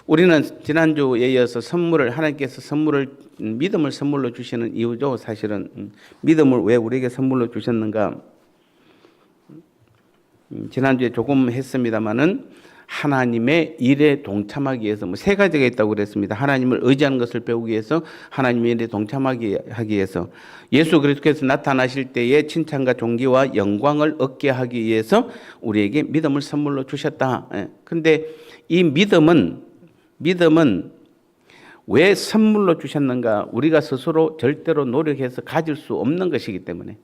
우리는 지난주에 이어서 하나님께서 믿음을 선물로 주시는 이유죠. 사실은 믿음을 왜 우리에게 선물로 주셨는가? 지난주에 조금 했습니다마는 하나님의 일에 동참하기 위해서 세 가지가 있다고 그랬습니다. 하나님을 의지하는 것을 배우기 위해서, 하나님의 일에 동참하기 위해서, 예수 그리스도께서 나타나실 때에 칭찬과 존귀와 영광을 얻게 하기 위해서 우리에게 믿음을 선물로 주셨다. 그런데 이 믿음은 왜 선물로 주셨는가? 우리가 스스로 절대로 노력해서 가질 수 없는 것이기 때문에,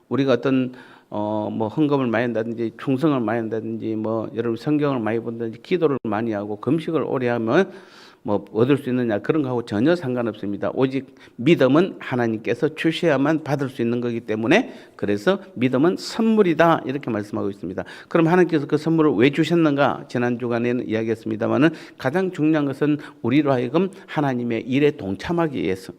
우리가 어떤 헌금을 많이 한다든지 충성을 많이 한다든지 여러분 성경을 많이 본다든지 기도를 많이 하고 금식을 오래 하면 얻을 수 있느냐, 그런 거하고 전혀 상관없습니다. 오직 믿음은 하나님께서 주셔야만 받을 수 있는 거기 때문에, 그래서 믿음은 선물이다 이렇게 말씀하고 있습니다. 그럼 하나님께서 그 선물을 왜 주셨는가? 지난 주간에는 이야기했습니다만은 가장 중요한 것은 우리로 하여금 하나님의 일에 동참하기 위해서,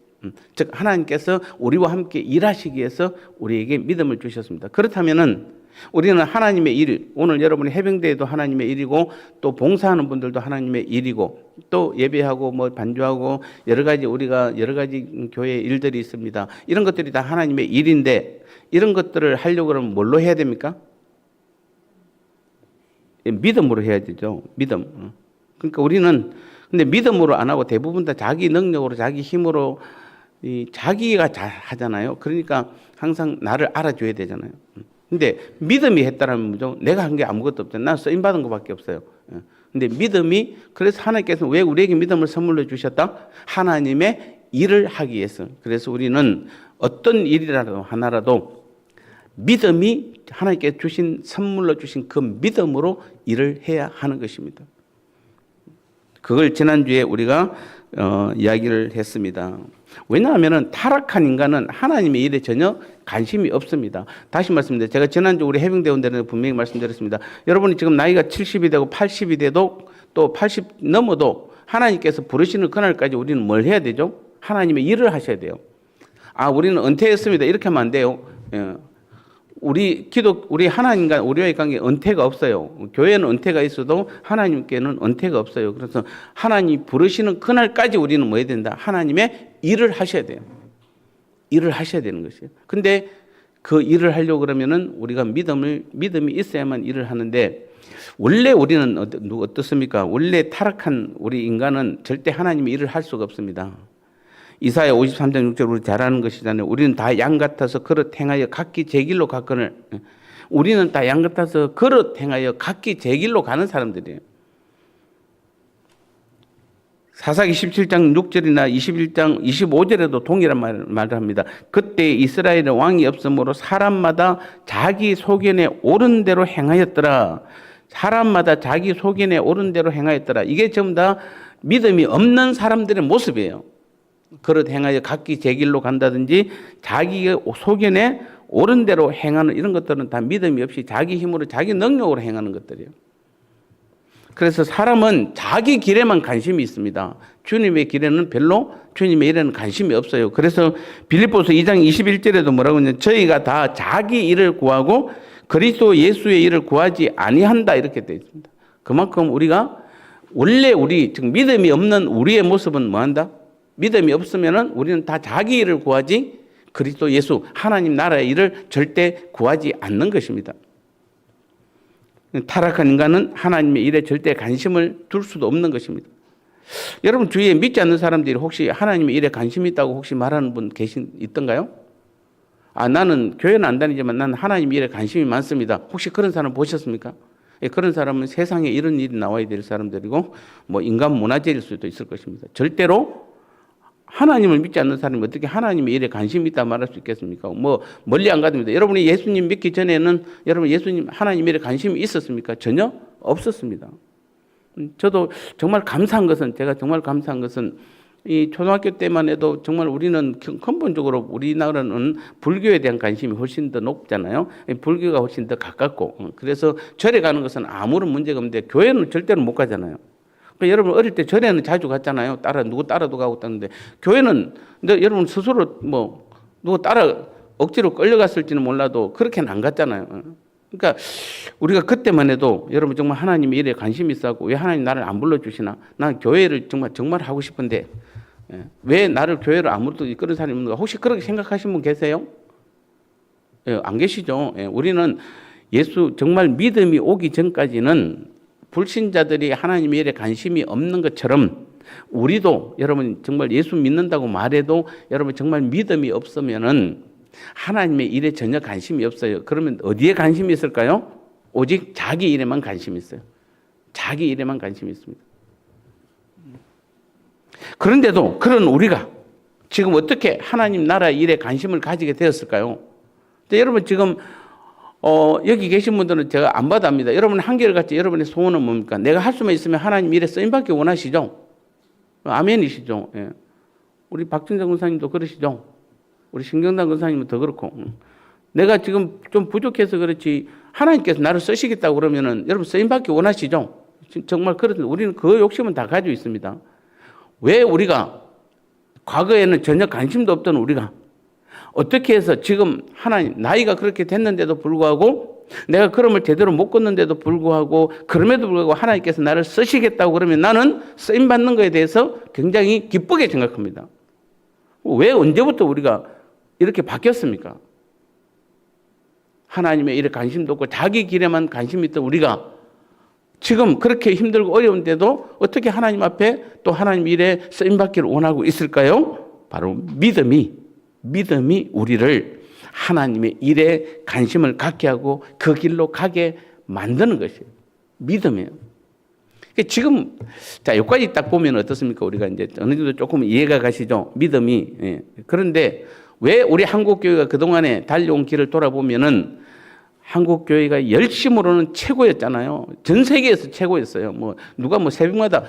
즉 하나님께서 우리와 함께 일하시기 위해서 우리에게 믿음을 주셨습니다. 그렇다면은 우리는 하나님의 일, 오늘 여러분이 해병대에도 하나님의 일이고, 또 봉사하는 분들도 하나님의 일이고, 또 예배하고 반주하고 여러 가지 교회 일들이 있습니다. 이런 것들이 다 하나님의 일인데, 이런 것들을 하려고 그러면 뭘로 해야 됩니까? 믿음으로 해야 되죠. 믿음. 그러니까 우리는 근데 믿음으로 안 하고 대부분 다 자기 능력으로, 자기 힘으로 자기가 잘 하잖아요. 그러니까 항상 나를 알아줘야 되잖아요. 근데 믿음이 했다라면 뭐죠? 내가 한 게 아무것도 없잖아요. 난 쓰임 받은 것밖에 없어요. 근데 믿음이, 그래서 하나님께서 왜 우리에게 믿음을 선물로 주셨다? 하나님의 일을 하기 위해서. 그래서 우리는 어떤 일이라도 하나라도 믿음이 하나님께 주신 선물로 주신 그 믿음으로 일을 해야 하는 것입니다. 그걸 지난주에 우리가 이야기를 했습니다. 왜냐하면 타락한 인간은 하나님의 일에 전혀 관심이 없습니다. 다시 말씀드립니다. 제가 지난주 우리 해병대원들에게 분명히 말씀드렸습니다. 여러분이 지금 나이가 70이 되고 80이 돼도, 또 80 넘어도 하나님께서 부르시는 그날까지 우리는 뭘 해야 되죠? 하나님의 일을 하셔야 돼요. 우리는 은퇴했습니다, 이렇게 하면 안 돼요. 우리 하나님과 우리와의 관계에 은퇴가 없어요. 교회는 은퇴가 있어도 하나님께는 은퇴가 없어요. 그래서 하나님 부르시는 그날까지 우리는 뭐 해야 된다? 하나님의 일을 하셔야 돼요. 일을 하셔야 되는 것이에요. 근데 그 일을 하려고 그러면은 우리가 믿음이 있어야만 일을 하는데, 원래 우리는 어떻습니까? 원래 타락한 우리 인간은 절대 하나님의 일을 할 수가 없습니다. 이사야 53장 6절 우리 잘 아는 것이잖아요. 우리는 다 양 같아서 그릇 행하여 각기 제 길로 갔거늘. 우리는 다 양 같아서 그릇 행하여 각기 제 길로 가는 사람들이에요. 사사기 17장 6절이나 21장 25절에도 동일한 말을 합니다. 그때 이스라엘의 왕이 없으므로 사람마다 자기 소견에 옳은 대로 행하였더라. 사람마다 자기 소견에 옳은 대로 행하였더라. 이게 전부 다 믿음이 없는 사람들의 모습이에요. 그릇 행하여 각기 제 길로 간다든지 자기의 소견에 옳은 대로 행하는 이런 것들은 다 믿음이 없이 자기 힘으로, 자기 능력으로 행하는 것들이에요. 그래서 사람은 자기 길에만 관심이 있습니다. 주님의 길에는 별로, 주님의 일에는 관심이 없어요. 그래서 빌립보서 2장 21절에도 뭐라고 하냐면 저희가 다 자기 일을 구하고 그리스도 예수의 일을 구하지 아니한다, 이렇게 되어 있습니다. 그만큼 우리가 원래 즉 믿음이 없는 우리의 모습은 뭐한다? 믿음이 없으면은 우리는 다 자기 일을 구하지 그리스도 예수, 하나님 나라의 일을 절대 구하지 않는 것입니다. 타락한 인간은 하나님의 일에 절대 관심을 둘 수도 없는 것입니다. 여러분 주위에 믿지 않는 사람들이 혹시 하나님의 일에 관심이 있다고 혹시 말하는 분 있던가요? 나는 교회는 안 다니지만 나는 하나님의 일에 관심이 많습니다. 혹시 그런 사람 보셨습니까? 그런 사람은 세상에 이런 일이 나와야 될 사람들이고 인간 문화재일 수도 있을 것입니다. 절대로 하나님을 믿지 않는 사람이 어떻게 하나님의 일에 관심이 있다 말할 수 있겠습니까? 멀리 안 가듭니다. 여러분이 예수님 믿기 전에는 여러분 하나님 일에 관심이 있었습니까? 전혀 없었습니다. 저도 정말 감사한 것은, 이 초등학교 때만 해도 정말 우리는 근본적으로 우리나라는 불교에 대한 관심이 훨씬 더 높잖아요. 불교가 훨씬 더 가깝고, 그래서 절에 가는 것은 아무런 문제가 없는데 교회는 절대로 못 가잖아요. 여러분 어릴 때 절에는 자주 갔잖아요. 누구 따라도 가고 했는데, 교회는 근데 여러분 스스로 누구 따라 억지로 끌려갔을지는 몰라도 그렇게는 안 갔잖아요. 그러니까 우리가 그때만 해도 여러분 정말 하나님의 일에 관심이 있어하고 왜 하나님 나를 안 불러주시나? 난 교회를 정말 하고 싶은데 왜 나를 교회를 아무도 이끄는 사람이 없는가? 혹시 그렇게 생각하신 분 계세요? 안 계시죠? 우리는 예수 정말 믿음이 오기 전까지는 불신자들이 하나님의 일에 관심이 없는 것처럼 우리도 여러분 정말 예수 믿는다고 말해도 여러분 정말 믿음이 없으면은 하나님의 일에 전혀 관심이 없어요. 그러면 어디에 관심이 있을까요? 오직 자기 일에만 관심이 있어요. 자기 일에만 관심이 있습니다. 그런데도 그런 우리가 지금 어떻게 하나님 나라 일에 관심을 가지게 되었을까요? 여러분 지금 여기 계신 분들은 제가 안 받아합니다. 여러분 한결같이 여러분의 소원은 뭡니까? 내가 할 수만 있으면 하나님 일에 쓰임받기 원하시죠? 아멘이시죠? 예. 우리 박준정 권사님도 그러시죠? 우리 신경단 권사님은 더 그렇고. 내가 지금 좀 부족해서 그렇지 하나님께서 나를 쓰시겠다고 그러면은 여러분 쓰임받기 원하시죠? 정말 그렇습니다. 우리는 그 욕심은 다 가지고 있습니다. 왜 우리가 과거에는 전혀 관심도 없던 우리가 어떻게 해서 지금 하나님 나이가 그렇게 됐는데도 불구하고 내가 그럼을 제대로 못 걷는데도 불구하고 그럼에도 불구하고 하나님께서 나를 쓰시겠다고 그러면 나는 쓰임 받는 것에 대해서 굉장히 기쁘게 생각합니다. 왜 언제부터 우리가 이렇게 바뀌었습니까? 하나님의 일에 관심도 없고 자기 길에만 관심이 있던 우리가 지금 그렇게 힘들고 어려운데도 어떻게 하나님 앞에 또 하나님 일에 쓰임 받기를 원하고 있을까요? 바로 믿음이 우리를 하나님의 일에 관심을 갖게 하고 그 길로 가게 만드는 것이에요. 믿음이에요. 지금 자 여기까지 딱 보면 어떻습니까? 우리가 이제 어느 정도 조금 이해가 가시죠? 믿음이. 예. 그런데 왜 우리 한국 교회가 그 동안에 달려온 길을 돌아보면은 한국 교회가 열심으로는 최고였잖아요. 전 세계에서 최고였어요. 뭐 누가 뭐 새벽마다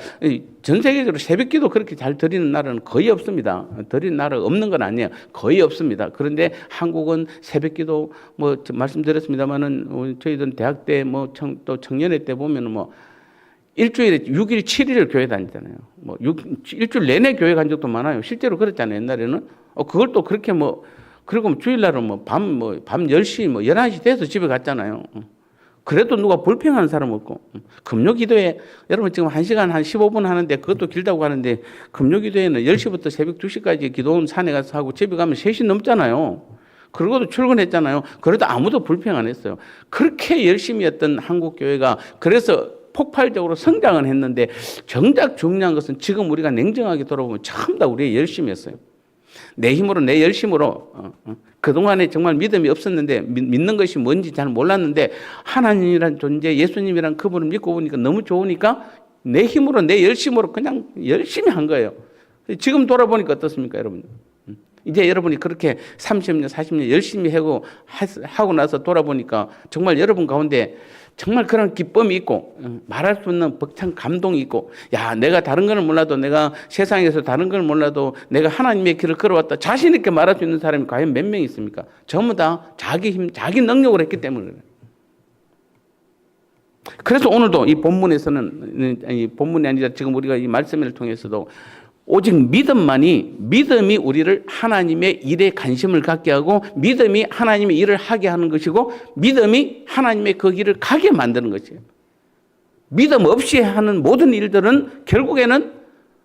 전 세계적으로 새벽기도 그렇게 잘 드리는 나라는 거의 없습니다. 드리는 나라가 없는 건 아니에요. 거의 없습니다. 그런데 한국은 새벽기도 뭐 말씀드렸습니다만은 저희들은 대학 때 뭐 또 청년회 때 보면은 뭐 일주일에 6일 7일을 교회 다니잖아요. 뭐 일주일 내내 교회 간 적도 많아요. 실제로 그랬잖아요. 옛날에는 그걸 또 그렇게 뭐 그리고 주일날은 밤 10시 11시 돼서 집에 갔잖아요. 그래도 누가 불평하는 사람 없고. 금요 기도회 여러분 지금 1시간 한 15분 하는데 그것도 길다고 하는데 금요 기도회는 10시부터 새벽 2시까지 기도원 산에 가서 하고 집에 가면 3시 넘잖아요. 그러고도 출근했잖아요. 그래도 아무도 불평 안 했어요. 그렇게 열심히 했던 한국 교회가 그래서 폭발적으로 성장을 했는데 정작 중요한 것은 지금 우리가 냉정하게 돌아보면 전부 다 우리가 열심히 했어요. 내 힘으로 내 열심으로 그동안에 정말 믿음이 없었는데 믿는 것이 뭔지 잘 몰랐는데 하나님이란 존재 예수님이란 그분을 믿고 보니까 너무 좋으니까 내 힘으로 내 열심으로 그냥 열심히 한 거예요. 지금 돌아보니까 어떻습니까 여러분? 이제 여러분이 그렇게 30년 40년 열심히 하고 나서 돌아보니까 정말 여러분 가운데 정말 그런 기쁨이 있고 말할 수 없는 벅찬 감동이 있고 야 내가 다른 걸 몰라도 내가 세상에서 다른 걸 몰라도 내가 하나님의 길을 걸어왔다 자신 있게 말할 수 있는 사람이 과연 몇 명 있습니까? 전부 다 자기 힘 자기 능력으로 했기 때문에 그래요. 그래서 오늘도 이 본문에서는 이 본문이 아니라 지금 우리가 이 말씀을 통해서도 오직 믿음이 우리를 하나님의 일에 관심을 갖게 하고 믿음이 하나님의 일을 하게 하는 것이고 믿음이 하나님의 그 길을 가게 만드는 것이에요. 믿음 없이 하는 모든 일들은 결국에는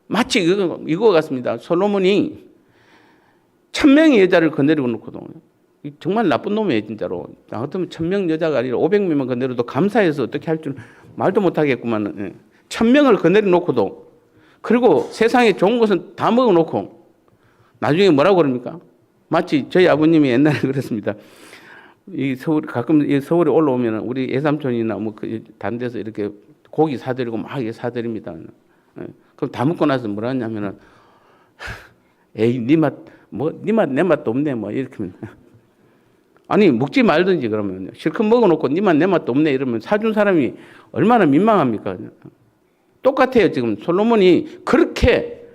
마치 이거 같습니다. 솔로몬이 1000명의 여자를 거느리고 놓고도 정말 나쁜 놈이에요 진짜로. 나 같으면 1000명 여자가 아니라 500명만 거느려도 감사해서 어떻게 할 줄 말도 못하겠구만. 1000명을 거느려 놓고도 그리고 세상에 좋은 것은 다 먹어놓고 나중에 뭐라고 그럽니까? 마치 저희 아버님이 옛날에 그랬습니다. 이 서울 가끔 이 서울에 올라오면 우리 예삼촌이나 뭐 다른 데서 이렇게 고기 사드리고 막 사드립니다. 그럼 다 먹고 나서 뭐라 하냐면은 에이 네 맛 내 맛도 없네 뭐 이렇게 아니 먹지 말든지 그러면 실컷 먹어놓고 네 맛 내 맛도 없네 이러면 사준 사람이 얼마나 민망합니까? 똑같아요. 지금 솔로몬이 그렇게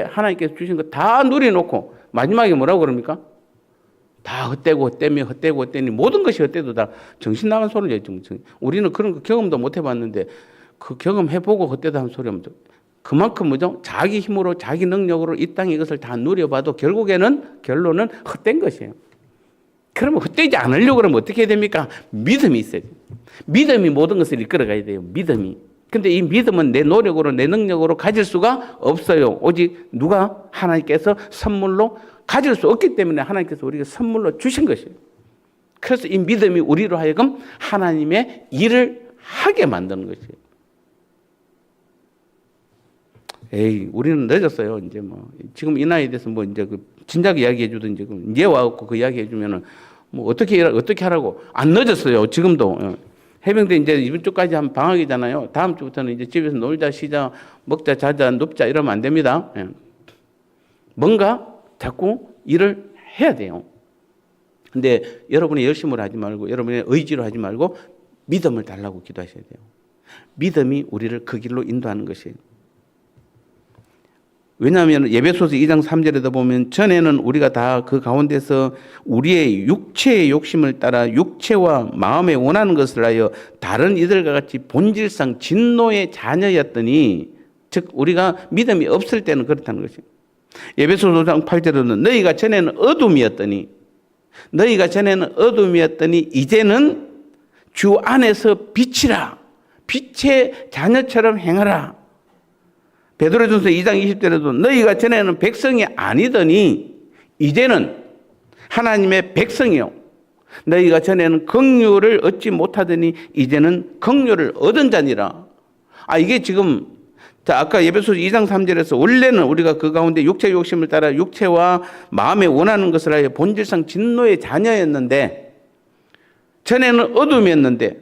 하나님께서 주신 거 다 누려놓고 마지막에 뭐라고 그럽니까? 다 헛되니 모든 것이 헛되도 다 정신 나간 소리죠. 우리는 그런 거 경험도 못 해봤는데 그 경험해보고 헛되다 하는 소리 하면 그만큼 뭐죠? 자기 힘으로 자기 능력으로 이 땅에 이것을 다 누려봐도 결론은 헛된 것이에요. 그러면 헛되지 않으려고 그러면 어떻게 해야 됩니까? 믿음이 있어야 돼요. 믿음이 모든 것을 이끌어가야 돼요. 믿음이. 근데 이 믿음은 내 노력으로 내 능력으로 가질 수가 없어요. 오직 누가? 하나님께서 선물로 가질 수 없기 때문에 하나님께서 우리에게 선물로 주신 것이에요. 그래서 이 믿음이 우리로 하여금 하나님의 일을 하게 만드는 것이에요. 에이, 우리는 늦었어요. 이제 뭐 지금 이 나이에 대해서 뭐 이제 그 진작 이야기해 주든 이제 와갖고 그 이야기해 주면은 뭐 어떻게 하라고 안 늦었어요. 지금도 해병대 이제 이번 주까지 한 방학이잖아요. 다음 주부터는 이제 집에서 놀자, 쉬자, 먹자, 자자, 눕자 이러면 안 됩니다. 뭔가 자꾸 일을 해야 돼요. 근데 여러분이 열심으로 하지 말고 여러분의 의지로 하지 말고 믿음을 달라고 기도하셔야 돼요. 믿음이 우리를 그 길로 인도하는 것이에요. 왜냐하면 에베소서 2장 3절에도 보면 전에는 우리가 다 그 가운데서 우리의 육체의 욕심을 따라 육체와 마음에 원하는 것을 하여 다른 이들과 같이 본질상 진노의 자녀였더니, 즉 우리가 믿음이 없을 때는 그렇다는 것이에요. 에베소서 5장 8절에는 너희가 전에는 어둠이었더니 이제는 주 안에서 빛이라, 빛의 자녀처럼 행하라. 베드로전서 2장 20절에도 너희가 전에는 백성이 아니더니 이제는 하나님의 백성이요, 너희가 전에는 긍휼을 얻지 못하더니 이제는 긍휼을 얻은 자니라. 이게 지금 아까 에베소서 2장 3절에서 원래는 우리가 그 가운데 육체 욕심을 따라 육체와 마음에 원하는 것을 하여 본질상 진노의 자녀였는데, 전에는 어둠이었는데,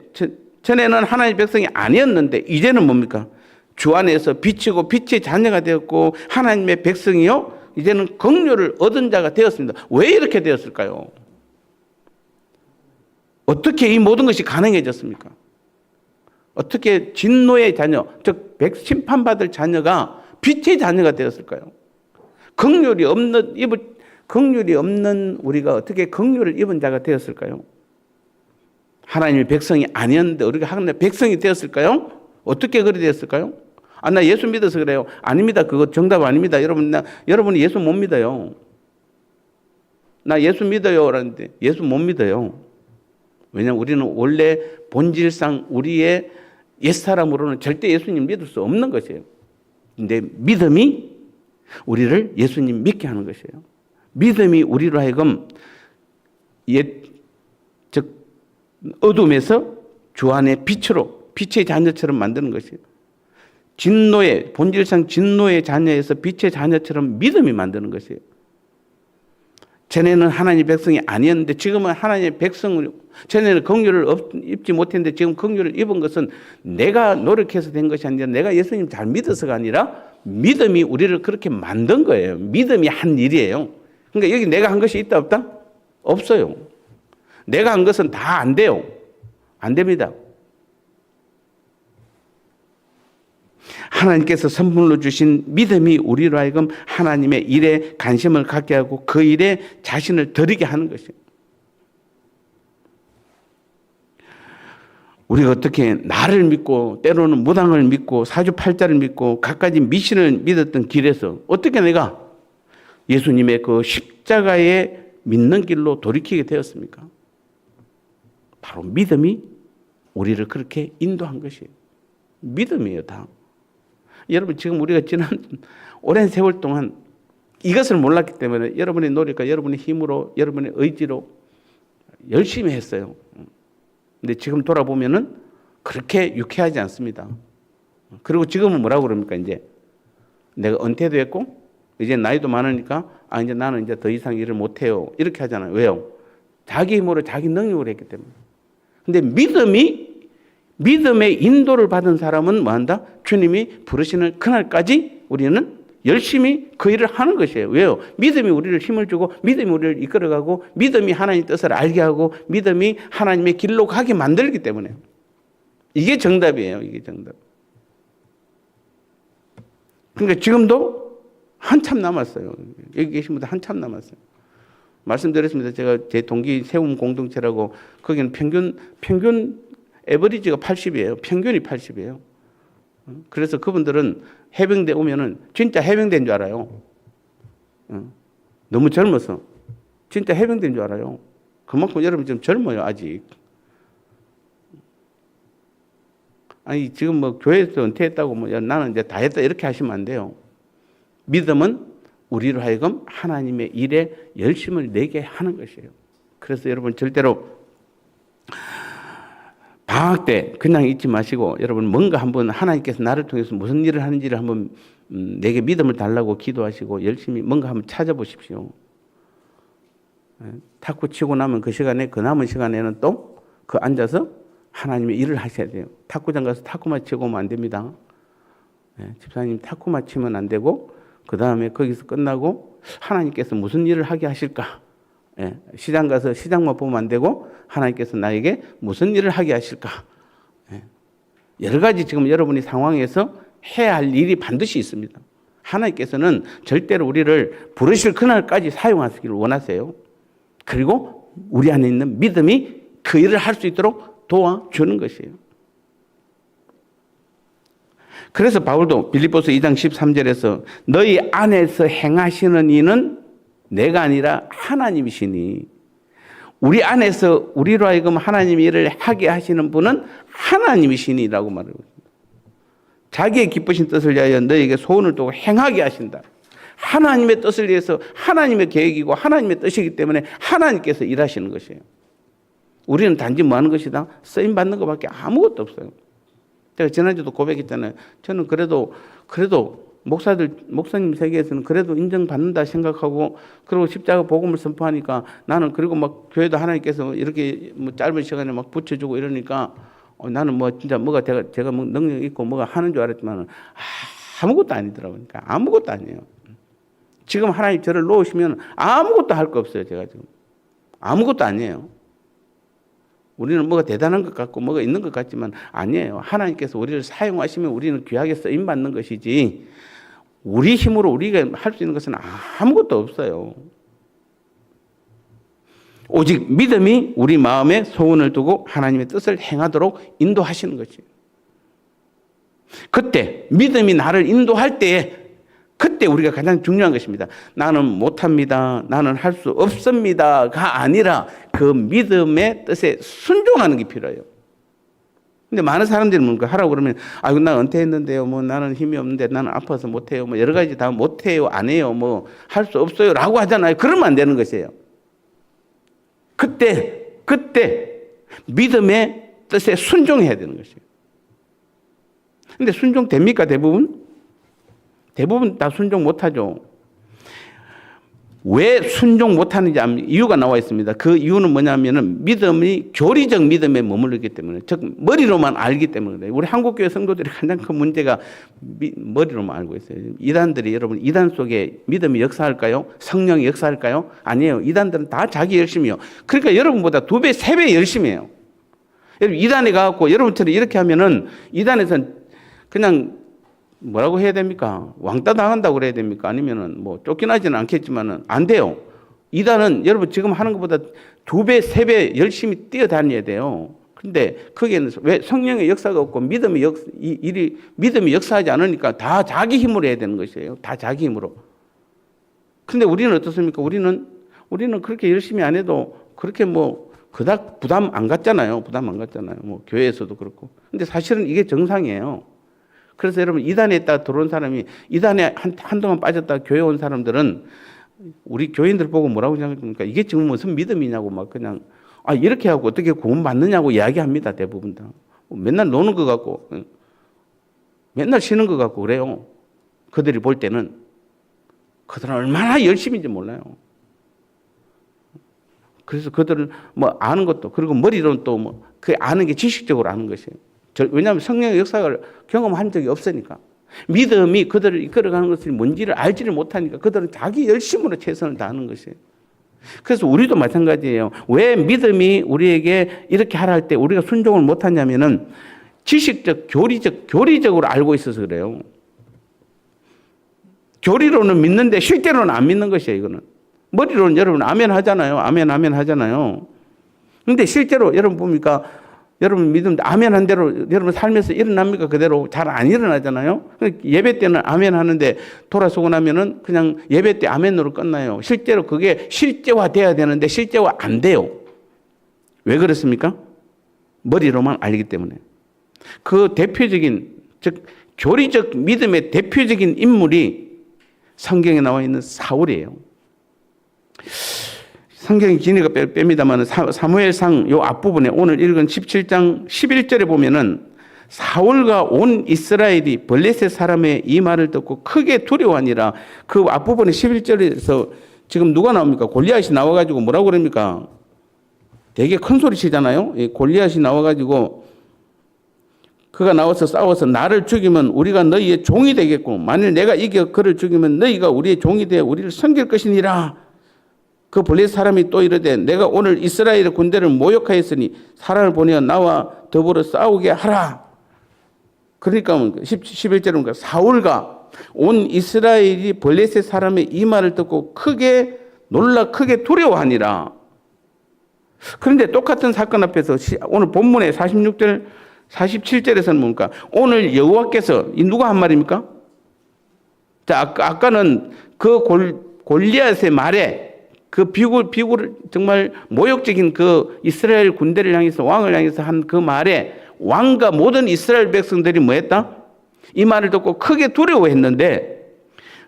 전에는 하나님의 백성이 아니었는데 이제는 뭡니까? 주 안에서 빛이고 빛의 자녀가 되었고 하나님의 백성이요 이제는 긍휼을 얻은 자가 되었습니다. 왜 이렇게 되었을까요? 어떻게 이 모든 것이 가능해졌습니까? 어떻게 진노의 자녀, 즉 심판받을 자녀가 빛의 자녀가 되었을까요? 긍휼이 없는 우리가 어떻게 긍휼을 입은 자가 되었을까요? 하나님의 백성이 아니었는데 우리가 하나님의 백성이 되었을까요? 어떻게 그리 되었을까요? 나 예수 믿어서 그래요. 아닙니다. 그거 정답 아닙니다. 여러분이 예수 못 믿어요. 나 예수 믿어요. 라는데 예수 못 믿어요. 왜냐하면 우리는 원래 본질상 우리의 옛사람으로는 절대 예수님 믿을 수 없는 것이에요. 근데 믿음이 우리를 예수님 믿게 하는 것이에요. 믿음이 우리로 하여금 즉 어둠에서 주 안의 빛으로, 빛의 자녀처럼 만드는 것이에요. 본질상 진노의 자녀에서 빛의 자녀처럼 믿음이 만드는 것이에요. 전에는 하나님의 백성이 아니었는데 지금은 하나님의 백성을, 전에는 긍휼을 입지 못했는데 지금 긍휼을 입은 것은 내가 노력해서 된 것이 아니라 내가 예수님 잘 믿어서가 아니라 믿음이 우리를 그렇게 만든 거예요. 믿음이 한 일이에요. 그러니까 여기 내가 한 것이 있다 없다? 없어요. 내가 한 것은 다 안 돼요. 안 됩니다. 하나님께서 선물로 주신 믿음이 우리로 하여금 하나님의 일에 관심을 갖게 하고 그 일에 자신을 드리게 하는 것이에요. 우리가 어떻게 나를 믿고 때로는 무당을 믿고 사주팔자를 믿고 갖가지 미신을 믿었던 길에서 어떻게 내가 예수님의 그 십자가에 믿는 길로 돌이키게 되었습니까? 바로 믿음이 우리를 그렇게 인도한 것이에요. 믿음이에요, 다. 여러분, 지금 우리가 지난 오랜 세월 동안 이것을 몰랐기 때문에 여러분의 노력과 여러분의 힘으로, 여러분의 의지로 열심히 했어요. 근데 지금 돌아보면은 그렇게 유쾌하지 않습니다. 그리고 지금은 뭐라고 그럽니까? 이제 내가 은퇴도 했고, 이제 나이도 많으니까, 이제 나는 이제 더 이상 일을 못해요. 이렇게 하잖아요. 왜요? 자기 힘으로 자기 능력으로 했기 때문에. 근데 믿음의 인도를 받은 사람은 뭐 한다? 주님이 부르시는 그날까지 우리는 열심히 그 일을 하는 것이에요. 왜요? 믿음이 우리를 힘을 주고 믿음이 우리를 이끌어가고 믿음이 하나님의 뜻을 알게 하고 믿음이 하나님의 길로 가게 만들기 때문에. 이게 정답이에요. 이게 정답. 그러니까 지금도 한참 남았어요. 여기 계신 분들 한참 남았어요. 말씀드렸습니다. 제가 제 동기 세움 공동체라고 거기는 평균 에버리지가 80이에요. 평균이 80이에요. 그래서 그분들은 해병대 오면은 진짜 해병대인 줄 알아요. 너무 젊어서 진짜 해병대인 줄 알아요. 그만큼 여러분 좀 젊어요, 아직. 아니, 지금 뭐 교회에서 은퇴했다고 뭐 나는 이제 다 했다 이렇게 하시면 안 돼요. 믿음은 우리로 하여금 하나님의 일에 열심을 내게 하는 것이에요. 그래서 여러분 절대로 방학 때 그냥 있지 마시고 여러분 뭔가 한번 하나님께서 나를 통해서 무슨 일을 하는지를 한번 내게 믿음을 달라고 기도하시고 열심히 뭔가 한번 찾아보십시오. 탁구 치고 나면 그 시간에 그 남은 시간에는 또 그 앉아서 하나님의 일을 하셔야 돼요. 탁구장 가서 탁구만 치고 오면 안 됩니다. 집사님 탁구만 치면 안 되고 그 다음에 거기서 끝나고 하나님께서 무슨 일을 하게 하실까? 시장 가서 시장만 보면 안 되고 하나님께서 나에게 무슨 일을 하게 하실까? 여러 가지 지금 여러분이 상황에서 해야 할 일이 반드시 있습니다. 하나님께서는 절대로 우리를 부르실 그날까지 사용하시기를 원하세요. 그리고 우리 안에 있는 믿음이 그 일을 할 수 있도록 도와주는 것이에요. 그래서 바울도 빌립보서 2장 13절에서 너희 안에서 행하시는 이는 내가 아니라 하나님이시니 우리 안에서 우리로 하여금 하나님의 일을 하게 하시는 분은 하나님이시니라고 말하고 있습니다. 자기의 기쁘신 뜻을 위하여 너희에게 소원을 두고 행하게 하신다. 하나님의 뜻을 위해서 하나님의 계획이고 하나님의 뜻이기 때문에 하나님께서 일하시는 것이에요. 우리는 단지 뭐 하는 것이다? 쓰임 받는 것밖에 아무것도 없어요. 제가 지난주도 고백했잖아요. 저는 그래도 목사님 세계에서는 그래도 인정받는다 생각하고 그리고 십자가 복음을 선포하니까 나는 그리고 막 교회도 하나님께서 이렇게 뭐 짧은 시간에 막 붙여주고 이러니까 나는 뭐 진짜 뭐가 제가 뭐 능력 있고 뭐가 하는 줄 알았지만 아무것도 아니더라고요. 그러니까 아무것도 아니에요. 지금 하나님 저를 놓으시면 아무것도 할 거 없어요. 제가 지금 아무것도 아니에요. 우리는 뭐가 대단한 것 같고 뭐가 있는 것 같지만 아니에요. 하나님께서 우리를 사용하시면 우리는 귀하게 쓰임받는 것이지 우리 힘으로 우리가 할 수 있는 것은 아무것도 없어요. 오직 믿음이 우리 마음에 소원을 두고 하나님의 뜻을 행하도록 인도하시는 것이에요. 그때 믿음이 나를 인도할 때에 그때 우리가 가장 중요한 것입니다. 나는 못합니다. 나는 할 수 없습니다가 아니라 그 믿음의 뜻에 순종하는 게 필요해요. 근데 많은 사람들이 뭔가 하라고 그러면 아이고 나 은퇴했는데요. 뭐 나는 힘이 없는데 나는 아파서 못해요. 뭐 여러 가지 다 못해요. 안 해요. 뭐 할 수 없어요. 라고 하잖아요. 그러면 안 되는 것이에요. 그때 믿음의 뜻에 순종해야 되는 것이에요. 근데 순종됩니까 대부분? 대부분 다 순종 못하죠. 왜 순종 못하는지 이유가 나와 있습니다. 그 이유는 뭐냐면은 믿음이 교리적 믿음에 머무르기 때문에 즉 머리로만 알기 때문에 그래요. 우리 한국교회 성도들이 가장 큰 문제가 머리로만 알고 있어요. 이단들이 여러분 이단 속에 믿음이 역사할까요? 성령이 역사할까요? 아니에요. 이단들은 다 자기 열심이요. 그러니까 여러분보다 2배, 3배 열심히 해요. 여러분 이단에 가갖고 여러분처럼 이렇게 하면은 이단에서는 그냥 뭐라고 해야 됩니까? 왕따 당한다고 그래야 됩니까? 아니면은 뭐 쫓겨나지는 않겠지만은 안 돼요. 이단은 여러분 지금 하는 것보다 2배, 3배 열심히 뛰어다녀야 돼요. 근데 거기에는 왜 성령의 역사가 없고 믿음이 역사하지 않으니까 다 자기 힘으로 해야 되는 것이에요. 다 자기 힘으로. 근데 우리는 어떻습니까? 우리는 그렇게 열심히 안 해도 그렇게 뭐 그닥 부담 안 갖잖아요. 뭐 교회에서도 그렇고. 근데 사실은 이게 정상이에요. 그래서 여러분 이단에 있다 들어온 사람이 이단에 한동안 빠졌다 교회 온 사람들은 우리 교인들 보고 뭐라고 생각합니까? 이게 지금 무슨 믿음이냐고 막 그냥 이렇게 하고 어떻게 구원받느냐고 이야기합니다. 대부분 다. 맨날 노는 것 같고 맨날 쉬는 것 같고 그래요. 그들이 볼 때는 그들은 얼마나 열심인지 몰라요. 그래서 그들은 뭐 아는 것도 그리고 머리로는 또 뭐 그 아는 게 지식적으로 아는 것이에요. 왜냐하면 성령의 역사를 경험한 적이 없으니까. 믿음이 그들을 이끌어가는 것이 뭔지를 알지를 못하니까 그들은 자기 열심으로 최선을 다하는 것이에요. 그래서 우리도 마찬가지예요. 왜 믿음이 우리에게 이렇게 하라 할 때 우리가 순종을 못하냐면은 지식적, 교리적으로 알고 있어서 그래요. 교리로는 믿는데 실제로는 안 믿는 것이에요, 이거는. 머리로는 여러분 아멘 하잖아요. 아멘 하잖아요. 근데 실제로 여러분 보니까 여러분 믿음 아멘 한 대로 여러분 삶에서 일어납니까? 그대로 잘 안 일어나잖아요. 예배 때는 아멘 하는데 돌아서고 나면은 그냥 예배 때 아멘으로 끝나요. 실제로 그게 실제화 돼야 되는데 실제화 안 돼요. 왜 그렇습니까? 머리로만 알기 때문에. 그 대표적인, 즉 교리적 믿음의 대표적인 인물이 성경에 나와 있는 사울이에요. 성경이 기니까 뺍니다만 사무엘상 요 앞부분에 오늘 읽은 17장 11절에 보면은 사울과 온 이스라엘이 블레셋 사람의 이 말을 듣고 크게 두려워하니라. 그 앞부분에 11절에서 지금 누가 나옵니까? 골리앗이 나와가지고 뭐라고 그럽니까? 되게 큰 소리 치잖아요. 골리앗이 나와가지고 그가 나와서 싸워서 나를 죽이면 우리가 너희의 종이 되겠고 만일 내가 이겨 그를 죽이면 너희가 우리의 종이 되어 우리를 섬길 것이니라. 그 블레셋 사람이 또 이르되 내가 오늘 이스라엘의 군대를 모욕하였으니 사람을 보내어 나와 더불어 싸우게 하라. 그러니까 11절은 사울과 온 이스라엘이 블레셋 사람의 이 말을 듣고 크게 놀라 크게 두려워하니라. 그런데 똑같은 사건 앞에서 오늘 본문의 46절 47절에서는 뭡니까? 오늘 여호와께서 이 누가 한 말입니까? 자, 아까는 그 골리앗의 말에 그 비굴 정말 모욕적인 그 이스라엘 군대를 향해서 왕을 향해서 한 그 말에 왕과 모든 이스라엘 백성들이 뭐 했다? 이 말을 듣고 크게 두려워했는데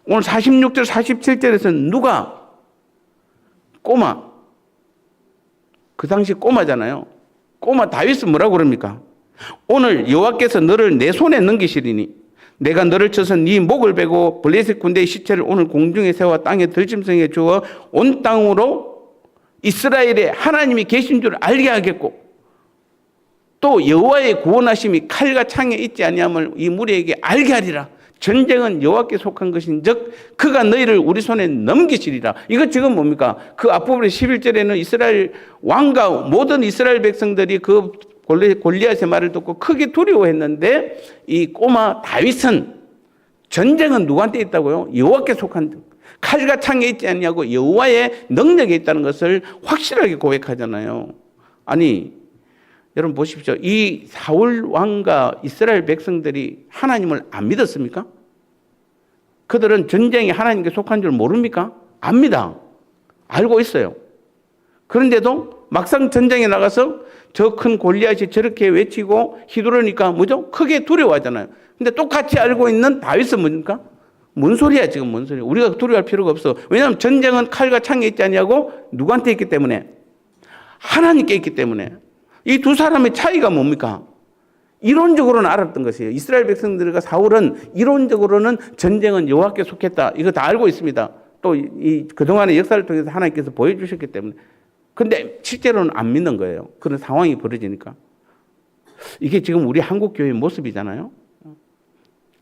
오늘 46절 47절에서는 누가 꼬마, 그 당시 꼬마잖아요. 꼬마 다윗은 뭐라고 그럽니까? 오늘 여호와께서 너를 내 손에 넘기시리니 내가 너를 쳐서 네 목을 베고 블레셋 군대의 시체를 오늘 공중에 세워 땅에 들짐승에 주어 온 땅으로 이스라엘에 하나님이 계신 줄 알게 하겠고 또 여호와의 구원하심이 칼과 창에 있지 아니함을 이 무리에게 알게 하리라. 전쟁은 여호와께 속한 것인즉 그가 너희를 우리 손에 넘기시리라. 이거 지금 뭡니까? 그 앞부분에 11절에는 이스라엘 왕과 모든 이스라엘 백성들이 그 골리앗의 말을 듣고 크게 두려워했는데 이 꼬마 다윗은 전쟁은 누구한테 있다고요? 여호와께 속한 칼과 창에 있지 않냐고 여호와의 능력에 있다는 것을 확실하게 고백하잖아요. 아니 여러분 보십시오. 이 사울 왕과 이스라엘 백성들이 하나님을 안 믿었습니까? 그들은 전쟁이 하나님께 속한 줄 모릅니까? 압니다. 알고 있어요. 그런데도 막상 전쟁에 나가서 저 큰 골리앗이 저렇게 외치고 휘두르니까 뭐죠? 크게 두려워하잖아요. 근데 똑같이 알고 있는 다윗은 뭡니까? 뭔 소리야 지금 뭔 소리야. 우리가 두려워할 필요가 없어. 왜냐하면 전쟁은 칼과 창에 있지 않냐고 누구한테 있기 때문에? 하나님께 있기 때문에. 이 두 사람의 차이가 뭡니까? 이론적으로는 알았던 것이에요. 이스라엘 백성들과 사울은 이론적으로는 전쟁은 여호와께 속했다. 이거 다 알고 있습니다. 또 이 그동안의 역사를 통해서 하나님께서 보여주셨기 때문에. 근데 실제로는 안 믿는 거예요. 그런 상황이 벌어지니까. 이게 지금 우리 한국 교회의 모습이잖아요.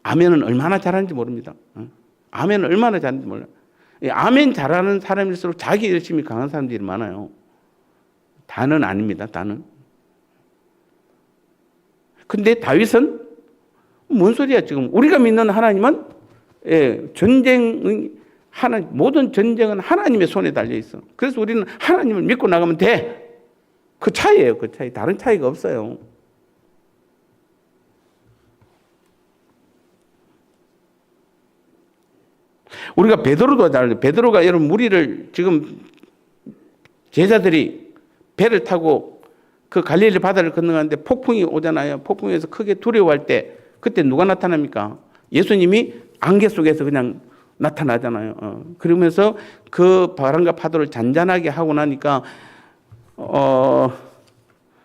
아멘은 얼마나 잘하는지 모릅니다. 아멘은 얼마나 잘하는지 몰라요. 아멘 잘하는 사람일수록 자기 열심히 강한 사람들이 많아요. 다는 아닙니다. 다는. 근데 다윗은 뭔 소리야 지금. 우리가 믿는 하나님은 모든 전쟁은 하나님의 손에 달려 있어. 그래서 우리는 하나님을 믿고 나가면 돼. 그 차이예요. 그 차이. 다른 차이가 없어요. 우리가 베드로도 잘 알죠. 베드로가 여러분 무리를 지금 제자들이 배를 타고 그 갈릴리 바다를 건너가는데 폭풍이 오잖아요. 폭풍에서 크게 두려워할 때 그때 누가 나타납니까? 예수님이 안개 속에서 그냥 나타나잖아요. 그러면서 그 바람과 파도를 잔잔하게 하고 나니까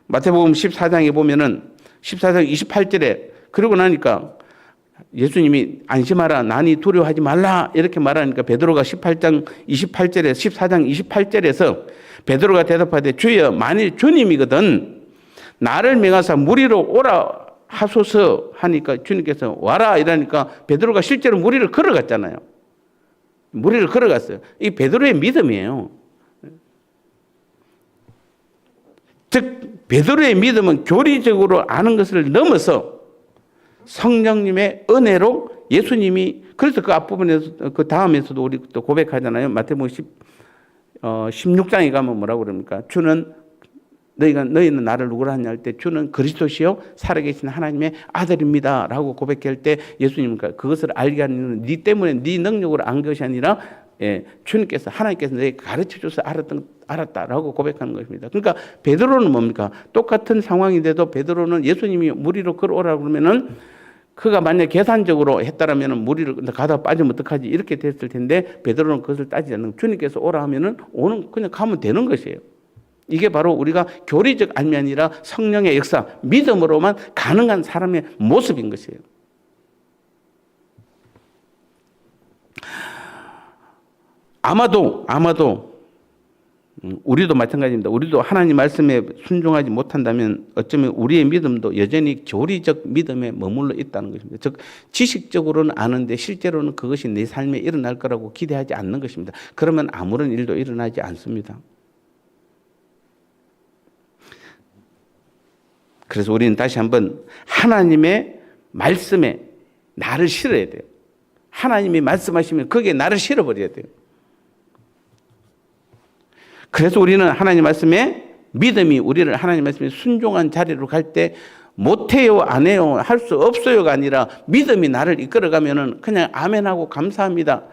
마태복음 14장에 보면은 14장 28절에 그러고 나니까 예수님이 안심하라 나니 두려워하지 말라 이렇게 말하니까 베드로가 18장 28절에 14장 28절에서 베드로가 대답하되 주여 만일 주님이거든 나를 명하사 무리로 오라 하소서 하니까 주님께서 와라 이러니까 베드로가 실제로 무리를 걸어갔잖아요. 무리를 걸어갔어요. 이 베드로의 믿음이에요. 즉 베드로의 믿음은 교리적으로 아는 것을 넘어서 성령님의 은혜로 예수님이 그래서 그 앞부분에서 그 다음에서도 우리 또 고백하잖아요. 마태복음 16장에 가면 뭐라고 그럽니까? 주는 너희는 나를 누구라 하냐 할 때 주는 그리스도시요 살아계신 하나님의 아들입니다라고 고백할 때 예수님은 그것을 알게 하는 네 때문에 네 능력으로 안 것이 아니라 주님께서 하나님께서 내게 가르쳐줘서 알았다라고 고백하는 것입니다. 그러니까 베드로는 뭡니까? 똑같은 상황인데도 베드로는 예수님이 물 위로 걸어오라고 그러면은 그가 만약 계산적으로 했다라면 물 위로 가다 빠지면 어떡하지 이렇게 됐을 텐데 베드로는 그것을 따지지 않는 주님께서 오라 하면은 그냥 가면 되는 것이에요. 이게 바로 우리가 교리적 알미 아니라 성령의 역사, 믿음으로만 가능한 사람의 모습인 것이에요. 아마도 우리도 마찬가지입니다. 우리도 하나님 말씀에 순종하지 못한다면 어쩌면 우리의 믿음도 여전히 교리적 믿음에 머물러 있다는 것입니다. 즉 지식적으로는 아는데 실제로는 그것이 내 삶에 일어날 거라고 기대하지 않는 것입니다. 그러면 아무런 일도 일어나지 않습니다. 그래서 우리는 다시 한번 하나님의 말씀에 나를 실어야 돼요. 하나님이 말씀하시면 거기에 나를 실어버려야 돼요. 그래서 우리는 하나님 말씀에 믿음이 우리를 하나님 말씀에 순종한 자리로 갈 때 못해요, 안 해요, 할 수 없어요가 아니라 믿음이 나를 이끌어가면은 그냥 아멘하고 감사합니다.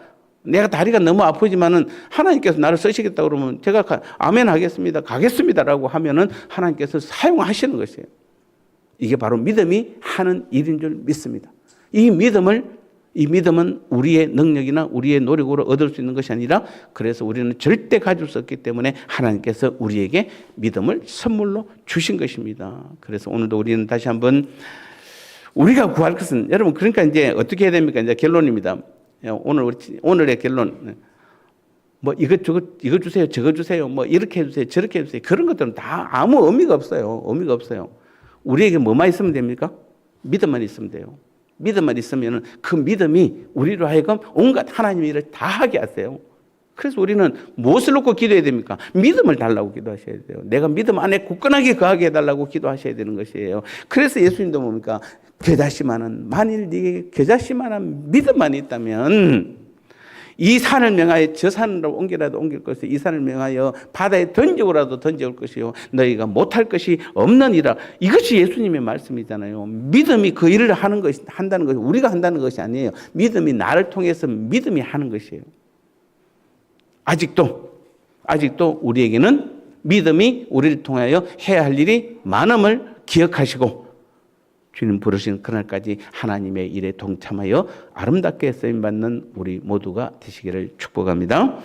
내가 다리가 너무 아프지만은 하나님께서 나를 쓰시겠다 그러면 제가 아멘 하겠습니다, 가겠습니다라고 하면은 하나님께서 사용하시는 것이에요. 이게 바로 믿음이 하는 일인 줄 믿습니다. 이 믿음은 우리의 능력이나 우리의 노력으로 얻을 수 있는 것이 아니라 그래서 우리는 절대 가질 수 없기 때문에 하나님께서 우리에게 믿음을 선물로 주신 것입니다. 그래서 오늘도 우리는 다시 한번 우리가 구할 것은 여러분 그러니까 이제 어떻게 해야 됩니까? 이제 결론입니다. 오늘의 결론. 뭐 이거 주세요, 저거 주세요, 뭐 이렇게 해주세요, 저렇게 해주세요. 그런 것들은 다 아무 의미가 없어요. 의미가 없어요. 우리에게 뭐만 있으면 됩니까? 믿음만 있으면 돼요. 믿음만 있으면 그 믿음이 우리로 하여금 온갖 하나님의 일을 다 하게 하세요. 그래서 우리는 무엇을 놓고 기도해야 됩니까? 믿음을 달라고 기도하셔야 돼요. 내가 믿음 안에 굳건하게 거하게 해달라고 기도하셔야 되는 것이에요. 그래서 예수님도 뭡니까? 만일 네게 겨자씨만한 믿음만 있다면 이 산을 명하여 저 산으로 옮기라도 옮길 것이요 이 산을 명하여 바다에 던지고라도 던져올 것이요 너희가 못할 것이 없느니라. 이것이 예수님의 말씀이잖아요. 믿음이 그 일을 한다는 것이 우리가 한다는 것이 아니에요. 믿음이 나를 통해서 믿음이 하는 것이에요. 아직도 우리에게는 믿음이 우리를 통하여 해야 할 일이 많음을 기억하시고 주님 부르신 그날까지 하나님의 일에 동참하여 아름답게 쓰임받는 우리 모두가 되시기를 축복합니다.